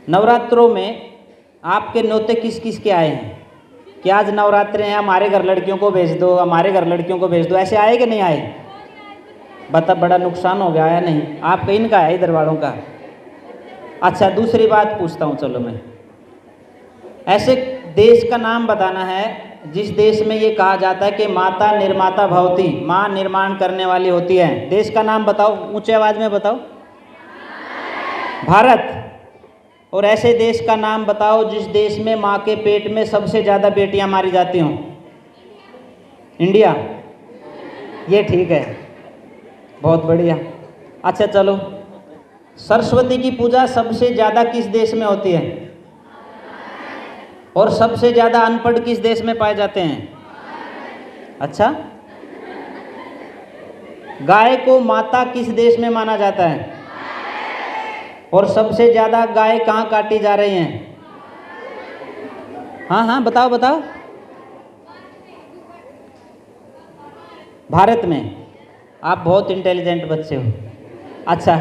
नवरात्रों में आपके न्योते किस किस के आए हैं कि आज नवरात्रे हैं, हमारे घर लड़कियों को भेज दो, हमारे घर लड़कियों को भेज दो, ऐसे आए कि नहीं आए? बता, बड़ा नुकसान हो गया, आया नहीं? आपका इनका है, इधर वालों का। अच्छा, दूसरी बात पूछता हूँ, चलो मैं, ऐसे देश का नाम बताना है जिस देश में ये कहा जाता है कि माता निर्माता भवती, माँ निर्माण करने वाली होती है। देश का नाम बताओ, ऊंचे आवाज में बताओ। भारत। और ऐसे देश का नाम बताओ जिस देश में माँ के पेट में सबसे ज़्यादा बेटियां मारी जाती हों। इंडिया। ये ठीक है, बहुत बढ़िया। अच्छा चलो, सरस्वती की पूजा सबसे ज़्यादा किस देश में होती है? और सबसे ज़्यादा अनपढ़ किस देश में पाए जाते हैं? अच्छा, गाय को माता किस देश में माना जाता है? और सबसे ज़्यादा गाय कहाँ काटी जा रही हैं? हाँ हाँ, बताओ बताओ। भारत में। आप बहुत इंटेलिजेंट बच्चे हो। अच्छा,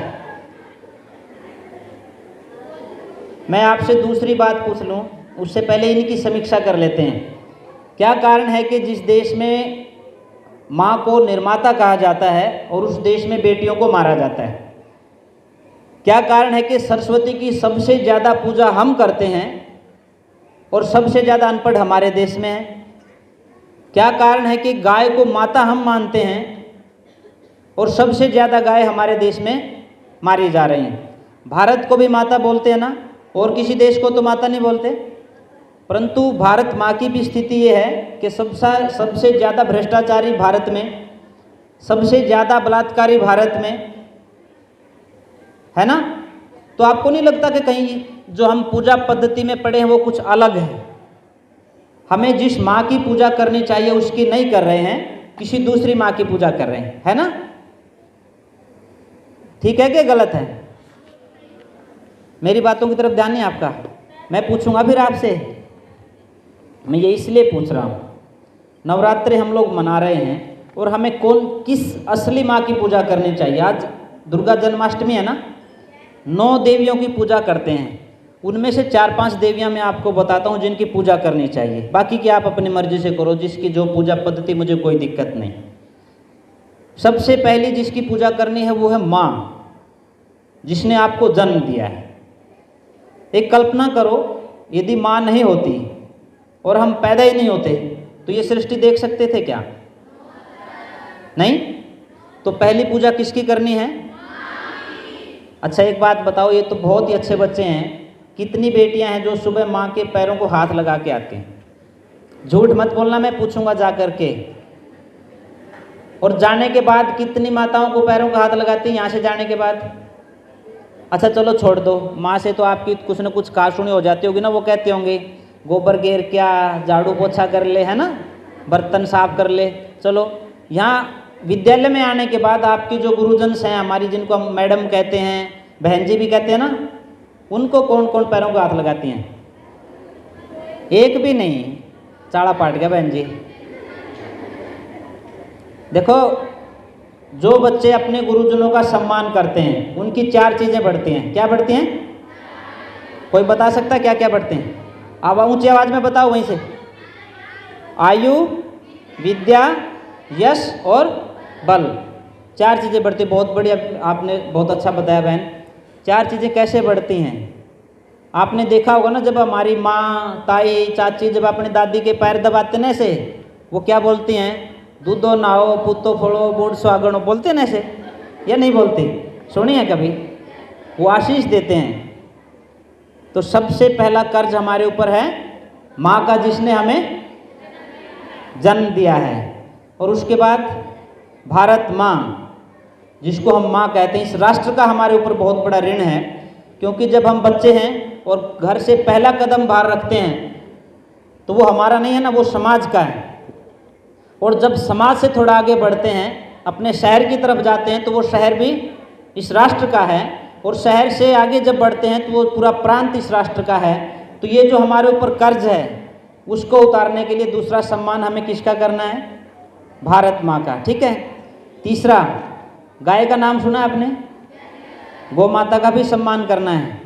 मैं आपसे दूसरी बात पूछ लूँ, उससे पहले इनकी समीक्षा कर लेते हैं। क्या कारण है कि जिस देश में माँ को निर्माता कहा जाता है और उस देश में बेटियों को मारा जाता है? क्या कारण है कि सरस्वती की सबसे ज़्यादा पूजा हम करते हैं और सबसे ज़्यादा अनपढ़ हमारे देश में है? क्या कारण है कि गाय को माता हम मानते हैं और सबसे ज़्यादा गाय हमारे देश में मारी जा रही हैं? भारत को भी माता बोलते हैं ना, और किसी देश को तो माता नहीं बोलते, परंतु भारत माँ की भी स्थिति ये है कि सबसे ज़्यादा भ्रष्टाचारी भारत में, सबसे ज़्यादा बलात्कारी भारत में है ना। तो आपको नहीं लगता कि कहीं जो हम पूजा पद्धति में पढ़े हैं वो कुछ अलग है? हमें जिस माँ की पूजा करनी चाहिए उसकी नहीं कर रहे हैं, किसी दूसरी माँ की पूजा कर रहे हैं, है ना? ठीक है कि गलत है? मेरी बातों की तरफ ध्यान नहीं आपका। मैं पूछूंगा फिर आपसे, मैं ये इसलिए पूछ रहा हूँ, नवरात्रि हम लोग मना रहे हैं और हमें किस असली माँ की पूजा करनी चाहिए? आज दुर्गा जन्माष्टमी है ना, 9 देवियों की पूजा करते हैं, उनमें से 4-5 देवियां मैं आपको बताता हूं जिनकी पूजा करनी चाहिए, बाकी की आप अपनी मर्जी से करो, जिसकी जो पूजा पद्धति, मुझे कोई दिक्कत नहीं। सबसे पहली जिसकी पूजा करनी है वो है माँ, जिसने आपको जन्म दिया है। एक कल्पना करो, यदि माँ नहीं होती और हम पैदा ही नहीं होते तो ये सृष्टि देख सकते थे क्या? नहीं। तो पहली पूजा किसकी करनी है? अच्छा एक बात बताओ, ये तो बहुत ही अच्छे बच्चे हैं, कितनी बेटियां हैं जो सुबह माँ के पैरों को हाथ लगा के आती हैं? झूठ मत बोलना, मैं पूछूंगा जा कर के। और जाने के बाद कितनी माताओं को पैरों को हाथ लगाती हैं यहाँ से जाने के बाद? अच्छा चलो छोड़ दो, माँ से तो आपकी कुछ न कुछ काशुनी हो जाती होगी ना, वो कहते होंगे गोबर घेर क्या, झाड़ू पोछा कर ले, है ना, बर्तन साफ कर ले। चलो, यहाँ विद्यालय में आने के बाद आपकी जो गुरुजन हैं हमारी, जिनको हम मैडम कहते हैं, बहन जी भी कहते हैं ना, उनको कौन कौन पैरों को हाथ लगाती हैं? एक भी नहीं, चाड़ा पाट गया बहन जी। देखो, जो बच्चे अपने गुरुजनों का सम्मान करते हैं उनकी 4 चीज़ें बढ़ती हैं। क्या बढ़ती हैं? कोई बता सकता है क्या क्या बढ़ते हैं? अब ऊंची आवाज में बताओ वहीं से। आयु, विद्या, यश और बल, 4 चीज़ें बढ़ती। बहुत बढ़िया, आपने बहुत अच्छा बताया बहन। 4 चीज़ें कैसे बढ़ती हैं? आपने देखा होगा ना, जब हमारी माँ, ताई, चाची जब अपने दादी के पैर दबाते ना ऐसे, वो क्या बोलती हैं? दूधो नाओ, पुतो फोड़ो, बूढ़ सुहागणो, बोलते हैं ना ऐसे, या नहीं बोलते? सुनी है कभी? वो आशीष देते हैं। तो सबसे पहला कर्ज हमारे ऊपर है माँ का, जिसने हमें जन्म दिया है। और उसके बाद भारत माँ, जिसको हम माँ कहते हैं, इस राष्ट्र का हमारे ऊपर बहुत बड़ा ऋण है, क्योंकि जब हम बच्चे हैं और घर से पहला कदम बाहर रखते हैं तो वो हमारा नहीं है ना, वो समाज का है। और जब समाज से थोड़ा आगे बढ़ते हैं, अपने शहर की तरफ जाते हैं, तो वो शहर भी इस राष्ट्र का है। और शहर से आगे जब बढ़ते हैं तो वो पूरा प्रांत इस राष्ट्र का है। तो ये जो हमारे ऊपर कर्ज है उसको उतारने के लिए दूसरा सम्मान हमें किसका करना है? भारत माँ का। ठीक है। तीसरा, गाय का नाम सुना है आपने? गौ माता का भी सम्मान करना है।